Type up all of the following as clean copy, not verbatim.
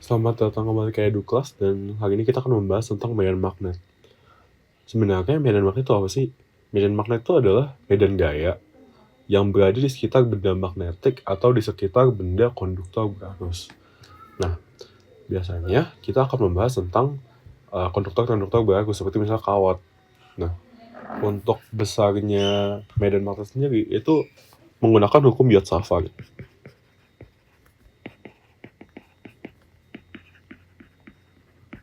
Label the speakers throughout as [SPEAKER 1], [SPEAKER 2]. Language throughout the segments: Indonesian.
[SPEAKER 1] Selamat datang kembali ke EduClass dan hari ini kita akan membahas tentang medan magnet. Sebenarnya medan magnet itu apa sih? Medan magnet itu adalah medan gaya yang berada di sekitar benda magnetik atau di sekitar benda konduktor berarus. Nah, biasanya kita akan membahas tentang konduktor-konduktor berarus seperti misalnya kawat. Nah, untuk besarnya medan magnet sendiri itu menggunakan hukum Biot-Savart.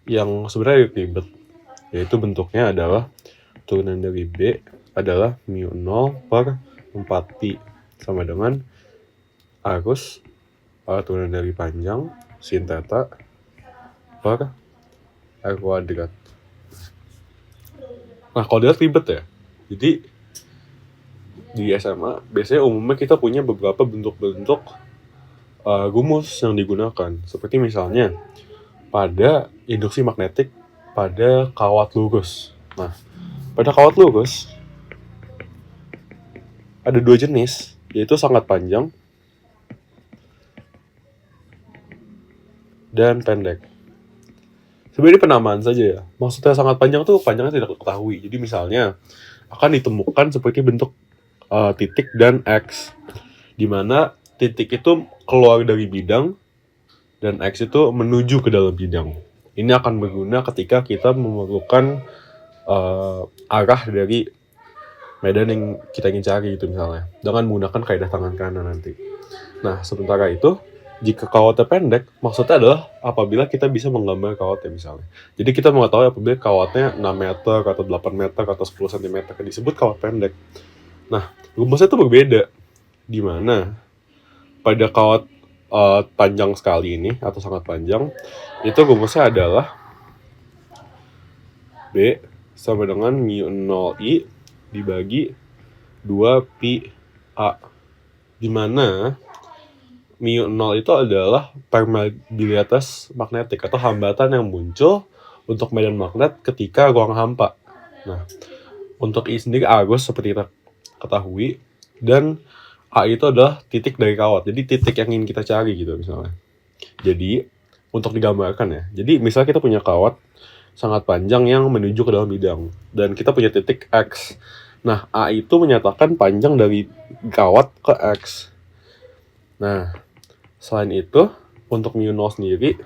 [SPEAKER 1] Yang sebenarnya ribet, yaitu bentuknya adalah turunan dari B adalah mu0 per 4pi sama dengan arus turunan dari panjang sin theta per r kuadrat. Nah, kalau dilihat ribet ya. Jadi di SMA biasanya umumnya kita punya beberapa bentuk-bentuk rumus yang digunakan. Seperti misalnya pada induksi magnetik pada kawat lurus. Nah, pada kawat lurus ada dua jenis, yaitu sangat panjang dan pendek. Sebenarnya penamaan saja ya. Maksudnya sangat panjang tuh panjangnya tidak diketahui. Jadi misalnya akan ditemukan seperti bentuk titik dan X, di mana titik itu keluar dari bidang dan X itu menuju ke dalam bidang. Ini akan berguna ketika kita memerlukan arah dari medan yang kita ingin cari itu misalnya, dengan menggunakan kaidah tangan kanan nanti. Nah, sementara itu, jika kawatnya pendek, maksudnya adalah apabila kita bisa menggambar kawatnya misalnya. Jadi kita mengetahui apabila kawatnya 6 meter, atau 8 meter, atau 10 cm, disebut kawat pendek. Nah, rumusnya itu berbeda. Di mana pada kawat panjang sekali ini, atau sangat panjang, itu rumusnya adalah B sama dengan mu0I dibagi 2pi A. Di mana mu0 itu adalah permeabilitas magnetik atau hambatan yang muncul untuk medan magnet ketika ruang hampa. Nah, untuk I sendiri arus seperti kita ketahui, dan A itu adalah titik dari kawat. Jadi titik yang ingin kita cari gitu misalnya. Jadi untuk digambarkan ya. Jadi misalnya kita punya kawat sangat panjang yang menuju ke dalam bidang dan kita punya titik X. Nah, A itu menyatakan panjang dari kawat ke X. Nah, selain itu, untuk mu0 sendiri,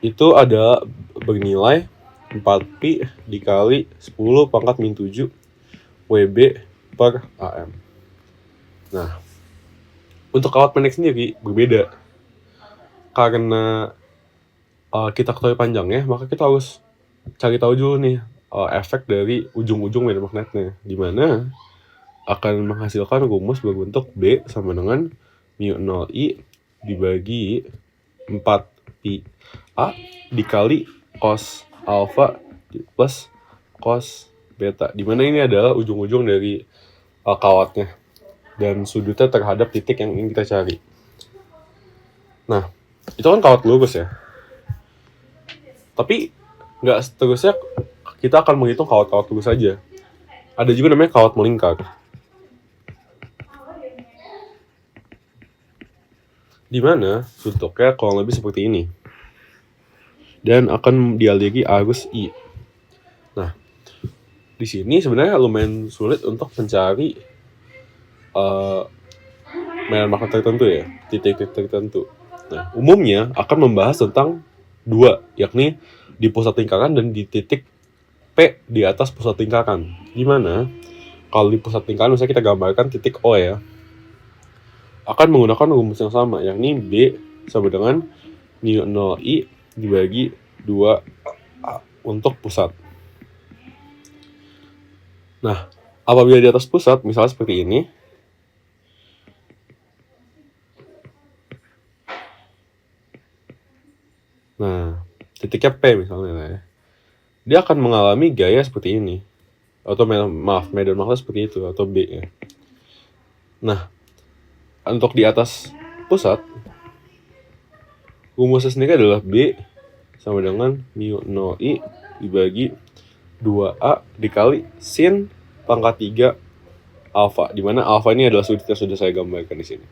[SPEAKER 1] itu ada bernilai 4pi dikali 10 pangkat min 7 WB per AM. Nah, untuk kawat pendek sendiri berbeda. Karena kita ketahui panjangnya, maka kita harus cari tahu dulu nih efek dari ujung-ujung medan magnetnya, di mana akan menghasilkan rumus berbentuk B sama dengan mu0I dibagi 4pi A dikali cos alfa plus cos beta, di mana ini adalah ujung-ujung dari kawatnya dan sudutnya terhadap titik yang ingin kita cari. Nah, itu kan kawat lurus ya. Tapi nggak seterusnya kita akan menghitung kawat-kawat lurus saja. Ada juga namanya kawat melingkar, di mana bentuknya kurang lebih seperti ini dan akan dialiri arus I. Nah, di sini sebenarnya lumayan sulit untuk mencari medan magnet tertentu ya, titik-titik tertentu. Nah, umumnya akan membahas tentang dua, yakni di pusat lingkaran dan di titik P di atas pusat lingkaran. Gimana? Kalau di pusat lingkaran misalnya kita gambarkan titik O ya, akan menggunakan rumus yang sama, yakni B sama dengan mu0I dibagi 2A untuk pusat. Nah, apabila di atas pusat, misalnya seperti ini, nah, titiknya P misalnya ya, dia akan mengalami gaya seperti ini, atau medan magnet seperti itu, atau B ya. Nah, untuk di atas pusat, rumusnya sendiri adalah B sama dengan mu0I dibagi 2A dikali sin pangkat 3 alfa, di mana alfa ini adalah sudut yang sudah saya gambarkan di sini.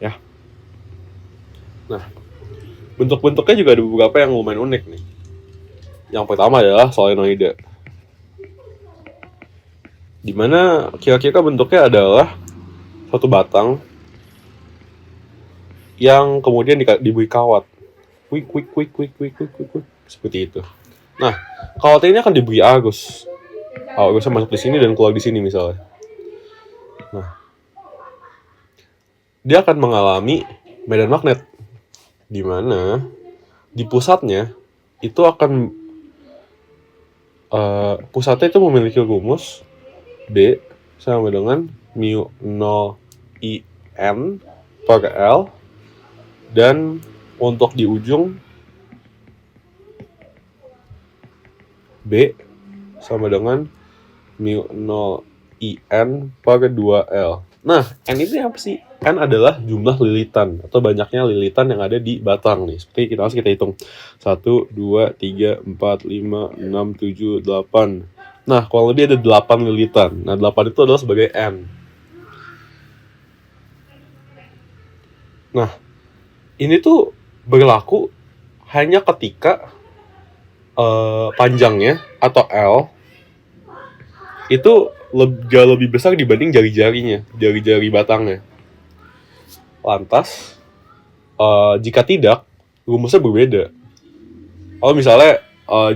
[SPEAKER 1] Ya. Nah, Bentuk-bentuknya juga ada beberapa yang lumayan unik nih. Yang pertama adalah solenoide, dimana kira-kira bentuknya adalah suatu batang yang kemudian diberi kawat, seperti itu. Nah, kawat ini akan diberi arus. Arusnya masuk di sini dan keluar di sini misalnya. Nah, dia akan mengalami medan magnet, di mana di pusatnya itu akan pusatnya itu memiliki rumus B sama dengan mu 0 IN per L, dan untuk di ujung B sama dengan mu 0 IN per 2L. Nah, N itu apa sih? N adalah jumlah lilitan atau banyaknya lilitan yang ada di batang nih. Seperti kita hitung. 1, 2, 3, 4, 5, 6, 7, 8. Nah, kurang lebih ada 8 lilitan. Nah, 8 itu adalah sebagai N. Nah, ini tuh berlaku hanya ketika panjangnya atau L itu jauh lebih besar dibanding jari-jarinya, jari-jari batangnya. Lantas, jika tidak, rumusnya berbeda. Kalau misalnya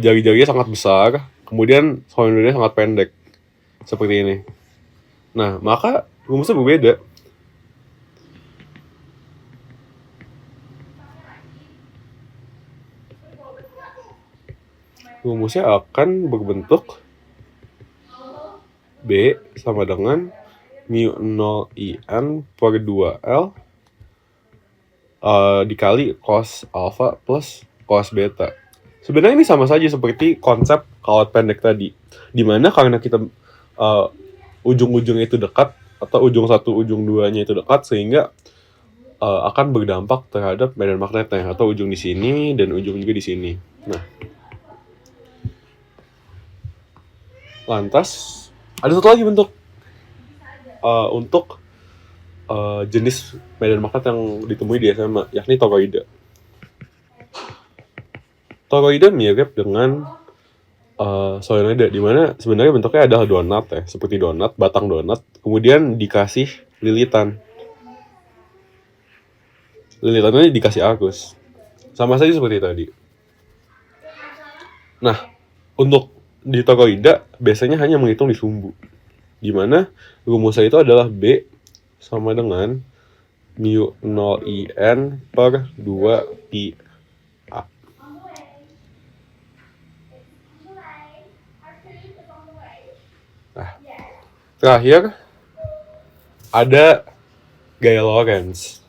[SPEAKER 1] jari-jarinya sangat besar, kemudian solenoidnya sangat pendek, seperti ini. Nah, maka rumusnya berbeda. Rumusnya akan berbentuk B sama dengan mu 0 IN per 2L dikali cos alpha plus cos beta. Sebenarnya ini sama saja seperti konsep kawat pendek tadi, dimana karena kita ujung-ujungnya itu dekat atau ujung 1 ujung 2-nya itu dekat, sehingga akan berdampak terhadap medan magnetnya, atau ujung di sini dan ujung juga di sini. Nah, lantas ada satu lagi bentuk untuk jenis medan magnet yang ditemui di SMA, yakni toroide. Toroide mirip dengan solenoide, di mana sebenarnya bentuknya adalah donat ya, seperti donat, batang donat, kemudian dikasih lilitan. Lilitannya dikasih arus. Sama saja seperti tadi. Nah, untuk di toroide biasanya hanya menghitung di sumbu, di mana rumusnya itu adalah B sama dengan mu 0 IN per 2 pi A. Nah, terakhir ada gaya Lorentz.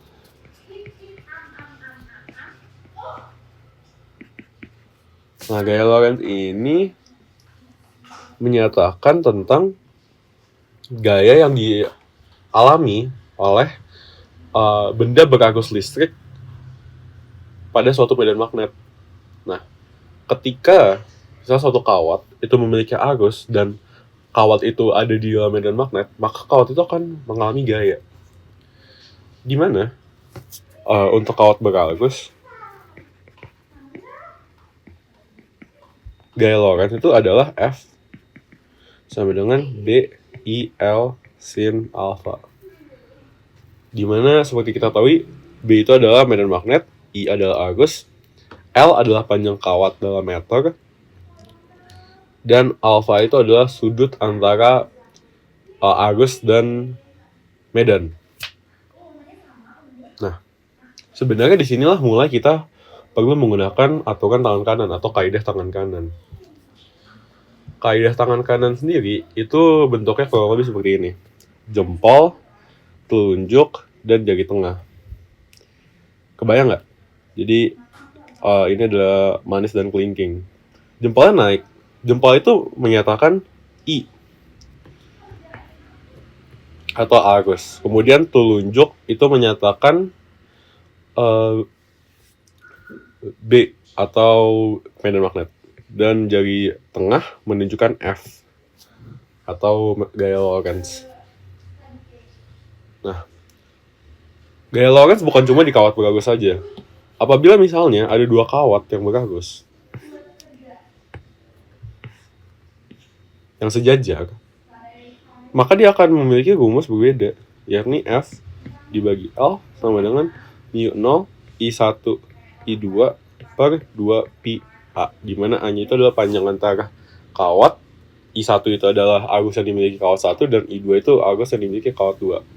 [SPEAKER 1] Nah, gaya Lorentz ini menyatakan tentang gaya yang dialami oleh benda berarus listrik pada suatu medan magnet. Nah, ketika misalnya suatu kawat itu memiliki arus dan kawat itu ada di dalam medan magnet, maka kawat itu akan mengalami gaya. Gimana? Untuk kawat berarus, gaya Lorentz itu adalah F sama dengan B I L sin alpha. Dimana seperti kita tahu, B itu adalah medan magnet, I adalah arus, L adalah panjang kawat dalam meter, dan alpha itu adalah sudut antara arus dan medan. Nah, sebenarnya disinilah mulai kita perlu menggunakan aturan tangan kanan atau kaidah tangan kanan. Kaidah tangan kanan sendiri itu bentuknya kurang lebih seperti ini: jempol, telunjuk, dan jari tengah. Kebayang nggak? Jadi ini adalah manis dan kelingking. Jempolnya naik. Jempol itu menyatakan I atau arus. Kemudian telunjuk itu menyatakan B atau medan magnet. Dan jari tengah menunjukkan F atau gaya Lorentz. Nah, gaya Lorentz bukan cuma di kawat berarus saja. Apabila misalnya ada dua kawat yang berarus yang sejajar, maka dia akan memiliki rumus berbeda, yakni F dibagi L sama dengan mu 0 I1 I2 per 2 pi A, di mana A-nya itu adalah panjang antara kawat. I1 itu adalah arus yang dimiliki kawat 1 dan I2 itu arus yang dimiliki kawat 2.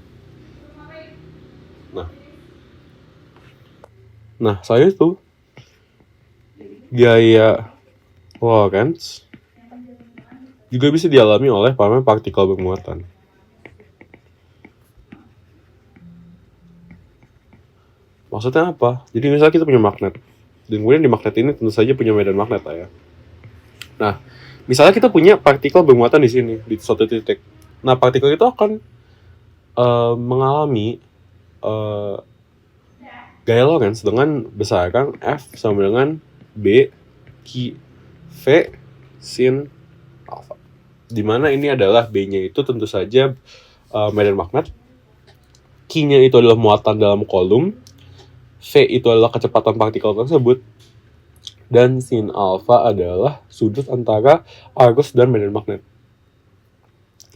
[SPEAKER 1] Nah, saya itu gaya Lorentz juga bisa dialami oleh para partikel bermuatan. Maksudnya apa? Jadi misalnya kita punya magnet, dan kemudian di magnet ini tentu saja punya medan magnet lah ya. Nah, misalnya kita punya partikel bermuatan di sini, di suatu titik. Nah, partikel itu akan mengalami gaya Lorentz dengan besaran F sama dengan B Q V sin alpha. Dimana ini adalah B-nya itu tentu saja medan magnet, Q-nya itu adalah muatan dalam kolom, V itu adalah kecepatan partikel tersebut, dan sin alpha adalah sudut antara arus dan medan magnet.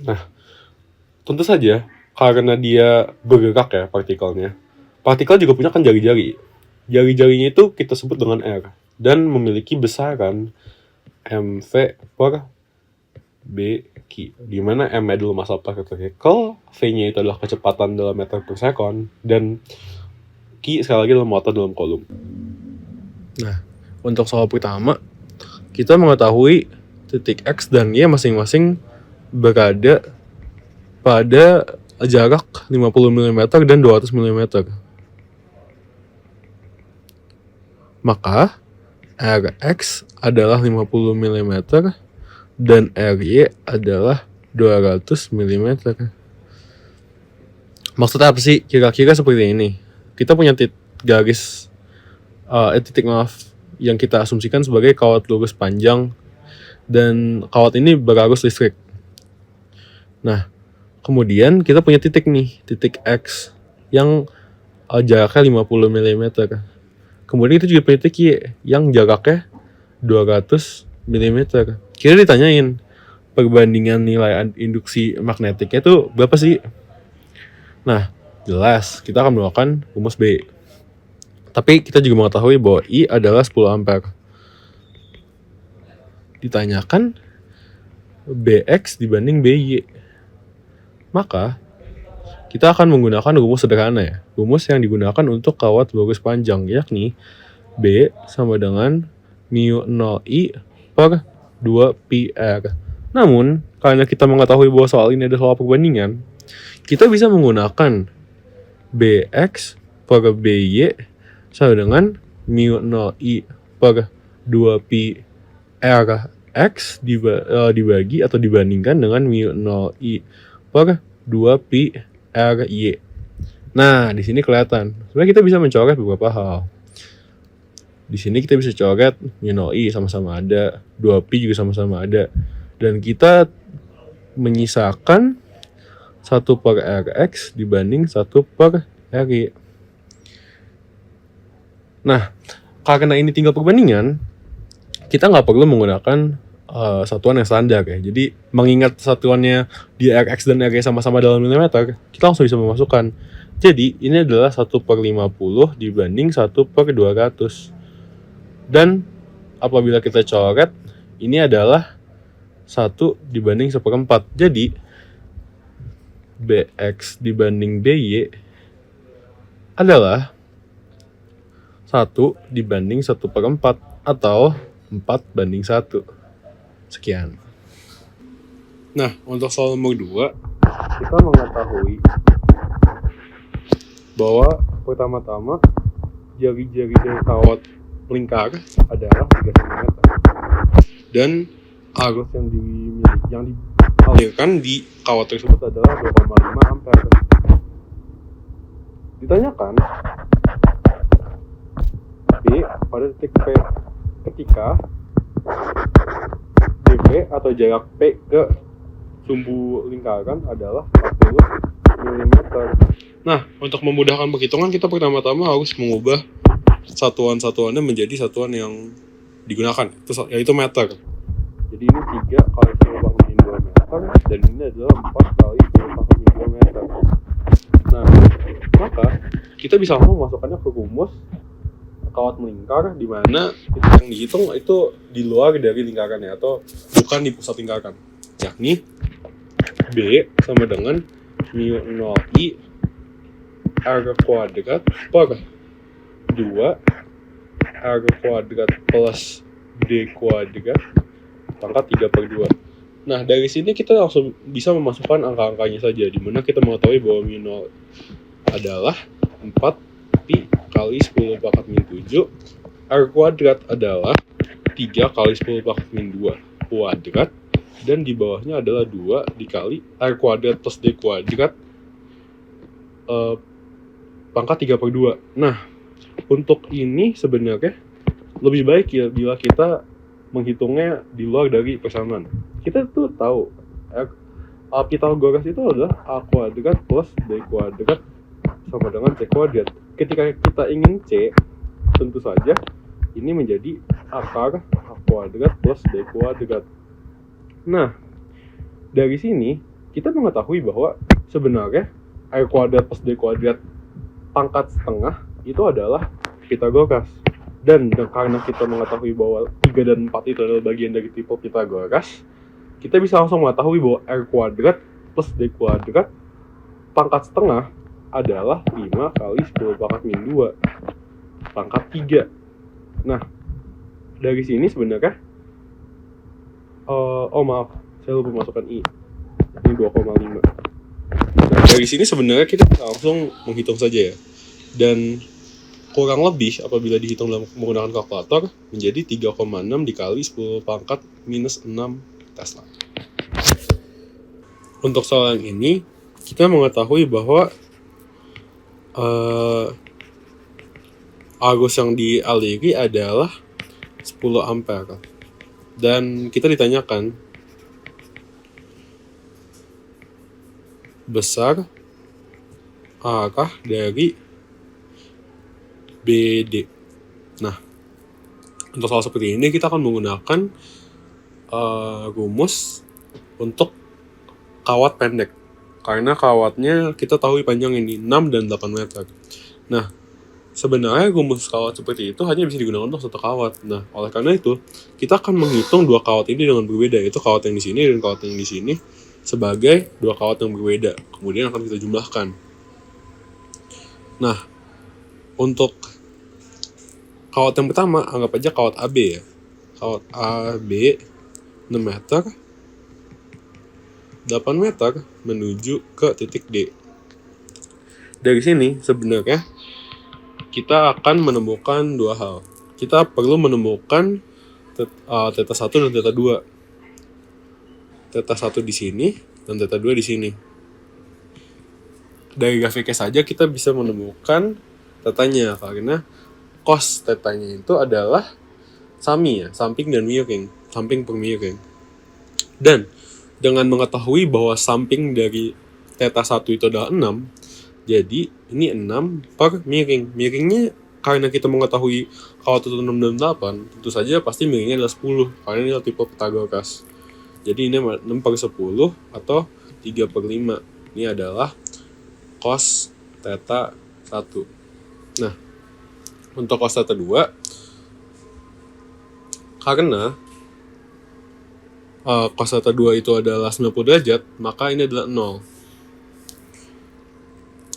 [SPEAKER 1] Nah, tentu saja karena dia bergerak ya partikelnya, partikel juga punya kan jari-jari. Jari-jarinya itu kita sebut dengan R dan memiliki besaran mv per bq, di mana m adalah massa per partikel, v-nya itu adalah kecepatan dalam meter per sekon, dan q sekali lagi adalah muatan dalam kolom. Nah, untuk soal pertama, kita mengetahui titik X dan Y masing-masing berada pada jarak 50 mm dan 200 mm. Maka Rx adalah 50 mm dan Ry adalah 200 mm. Maksudnya apa sih? Kira-kira seperti ini. Kita punya titik yang kita asumsikan sebagai kawat lurus panjang, dan kawat ini berarus listrik. Nah, kemudian kita punya titik X yang jaraknya 50 mm. Kemudian kita juga punya titik Y yang jaraknya 200 mm. Kita ditanyain perbandingan nilai induksi magnetiknya itu berapa sih? Nah, jelas kita akan menggunakan rumus B. Tapi kita juga mengetahui bahwa I adalah 10 ampere. Ditanyakan Bx dibanding By. Maka kita akan menggunakan rumus sederhana ya. Rumus yang digunakan untuk kawat lurus panjang, yakni B sama dengan mu 0I per 2πr. Namun, karena kita mengetahui bahwa soal ini adalah soal perbandingan, kita bisa menggunakan Bx per By sama dengan mu 0I per 2πrx dibagi atau dibandingkan dengan mu 0I per 2πry. Nah, di sini kelihatan. Sebenarnya kita bisa mencoret beberapa hal. Di sini kita bisa coret mu 0I sama-sama ada, 2π juga sama-sama ada. Dan kita menyisakan 1 per Rx dibanding 1 per Ry. Nah, karena ini tinggal perbandingan, kita nggak perlu menggunakan satuan yang standar ya. Jadi mengingat satuannya di Rx dan Ry sama-sama dalam milimeter, kita langsung bisa memasukkan. Jadi ini adalah 1 per 50 dibanding 1 per 200. Dan apabila kita coret, ini adalah 1 dibanding 1/4. Jadi Bx dibanding By adalah 1 dibanding 1/4 atau 4/1. Sekian. Nah, untuk soal nomor 2, kita mengetahui bahwa pertama-tama jari-jari dari kawat lingkar adalah 3 cm. Dan arus yang dialirkan di kawat tersebut adalah 2,5 ampere. Ditanyakan B pada titik P ketika dp atau jarak P ke sumbu lingkaran adalah 40 mm. Nah, untuk memudahkan perhitungan, kita pertama-tama harus mengubah satuan-satuannya menjadi satuan yang digunakan, yaitu meter. Jadi ini 3 kali 10 pangkat min 2 meter, dan ini adalah 4 kali 10 pangkat min 2 meter. Nah, maka kita bisa langsung masukkannya ke rumus kawat melingkar, di mana yang dihitung itu di luar dari lingkarannya atau bukan di pusat lingkaran, yakni B sama dengan mu 0I R kuadrat per 2 R kuadrat plus D kuadrat pangkat 3/2. Nah, dari sini kita langsung bisa memasukkan angka-angkanya saja, di mana kita mengetahui bahwa mu 0 adalah 4 pi kali 10 pangkat min 7. R kuadrat adalah 3 kali 10 pangkat min 2 kuadrat, dan di bawahnya adalah 2 dikali R kuadrat plus D kuadrat pangkat 3/2. Nah, untuk ini sebenarnya lebih baik ya bila kita menghitungnya di luar dari persamaan. Kita tuh tahu Pythagoras itu adalah A kuadrat plus B kuadrat sama dengan C kuadrat. Ketika kita ingin C, tentu saja ini menjadi akar A kuadrat plus B kuadrat. Nah, dari sini kita mengetahui bahwa sebenarnya A kuadrat plus B kuadrat pangkat setengah itu adalah Pythagoras. Dan karena kita mengetahui bahwa 3 dan 4 itu adalah bagian dari tipe Pythagoras, kita bisa langsung mengetahui bahwa R kuadrat plus D kuadrat pangkat setengah adalah 5 kali 10 pangkat min 2 pangkat 3. Nah, dari sini sebenarnya maaf, saya lupa masukkan I. Ini 2,5. Nah, dari sini sebenarnya kita bisa langsung menghitung saja ya. Dan kurang lebih apabila dihitung menggunakan kalkulator menjadi 3,6 dikali 10 pangkat minus 6 Tesla. Untuk soal yang ini, kita mengetahui bahwa arus yang dialiri adalah 10 ampere. Dan kita ditanyakan besar arah dari BD. Nah, untuk soal seperti ini kita akan menggunakan rumus untuk kawat pendek. Karena kawatnya kita tahu panjang ini 6 dan 8 meter. Nah, sebenarnya rumus kawat seperti itu hanya bisa digunakan untuk satu kawat. Nah, oleh karena itu, kita akan menghitung dua kawat ini dengan berbeda, yaitu kawat yang di sini dan kawat yang di sini sebagai dua kawat yang berbeda. Kemudian akan kita jumlahkan. Nah, untuk kawat yang pertama, anggap aja kawat AB ya. Kawat AB 6 meter, 8 meter menuju ke titik D. Dari sini sebenarnya kita akan menemukan dua hal. Kita perlu menemukan theta 1 dan theta 2. Theta 1 di sini dan theta 2 di sini. Dari grafiknya saja kita bisa menemukan tetanya, karena cos tetanya itu adalah sami ya, samping dan miring, samping per miring. Dan dengan mengetahui bahwa samping dari theta 1 itu adalah 6, jadi ini 6 per miring. Miringnya karena kita mengetahui kawat itu 6 dan 8, tentu saja pasti miringnya adalah 10, karena ini adalah tipe Pythagoras. Jadi ini 6 per 10 atau 3 per 5. Ini adalah cos theta 1. Nah, untuk cos theta 2, karena cos theta 2 itu adalah 90 derajat, maka ini adalah 0.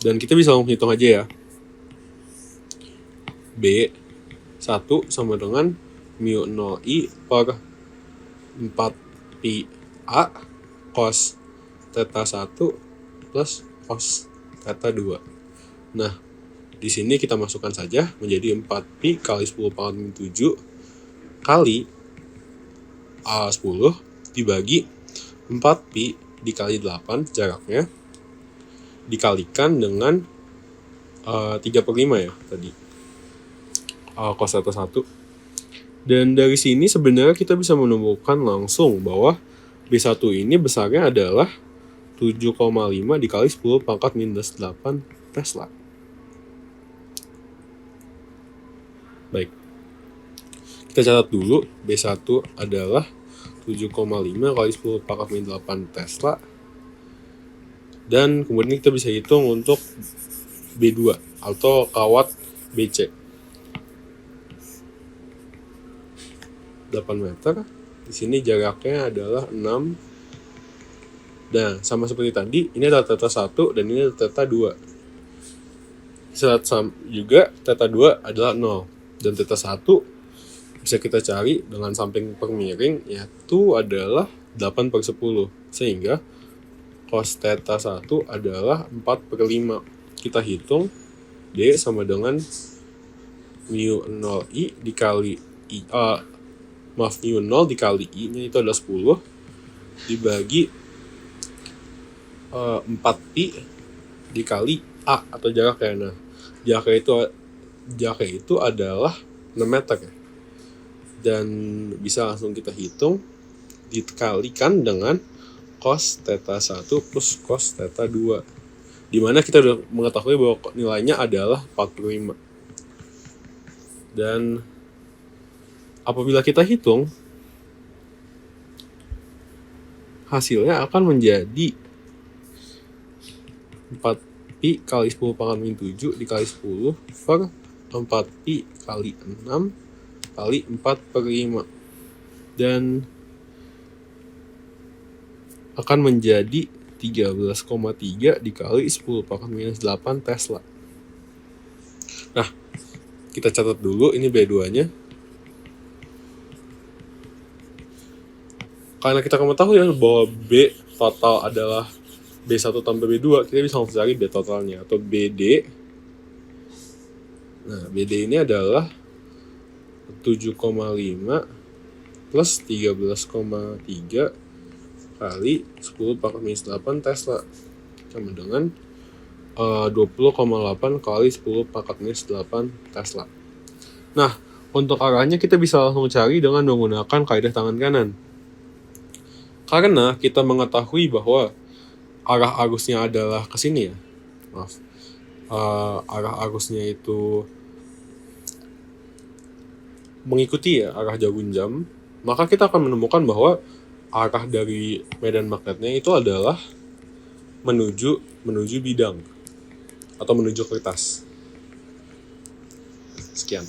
[SPEAKER 1] Dan kita bisa langsung hitung aja ya. B 1 sama dengan mu 0I per 4 pi A cos theta 1 plus cos theta 2. Nah, di sini kita masukkan saja menjadi 4 pi kali 10 pangkat min 7 kali A10 dibagi 4 pi dikali 8 jaraknya, dikalikan dengan 3 per 5 ya tadi, cos theta 1. Dan dari sini sebenarnya kita bisa menemukan langsung bahwa B1 ini besarnya adalah 7,5 dikali 10 pangkat minus 8 Tesla. Baik, kita catat dulu. B1 adalah 7,5 kali 10 pangkat minus 8 Tesla. Dan kemudian kita bisa hitung untuk B2 atau kawat BC. 8 meter. Di sini jaraknya adalah 6. Nah, sama seperti tadi, ini adalah theta 1 dan ini adalah theta 2. Saat juga theta 2 adalah 0. Dan theta 1 bisa kita cari dengan samping per miring, yaitu adalah 8/10. Sehingga cos theta 1 adalah 4/5. Kita hitung D sama dengan mu 0I dikali I, mu 0 dikali I-nya itu adalah 10 dibagi 4pi dikali A atau jaraknya. Nah, jaraknya itu adalah 6 meter ya. Dan bisa langsung kita hitung dikalikan dengan cos theta 1 plus cos theta 2. Dimana kita sudah mengetahui bahwa nilainya adalah 4/5. Dan apabila kita hitung, hasilnya akan menjadi 4pi kali 10 pangkat min 7 dikali 10 per 4pi kali 6 kali 4/5. Dan akan menjadi 13,3 dikali 10 pangkat minus 8 Tesla. Nah, kita catat dulu ini B2-nya. Karena kita mengetahui bahwa B total adalah B1 tambah B2, kita bisa langsung cari B totalnya atau BD. Nah, BD ini adalah 7,5 plus 13,3 kali 10 pangkat minus 8 Tesla. Sama dengan 20,8 kali 10 pangkat minus 8 Tesla. Nah, untuk arahnya kita bisa langsung cari dengan menggunakan kaidah tangan kanan. Karena kita mengetahui bahwa arah arusnya adalah ke sini ya. Maaf. Arah arusnya itu mengikuti ya arah jarum jam, maka kita akan menemukan bahwa arah dari medan magnetnya itu adalah menuju bidang atau menuju kertas. Sekian.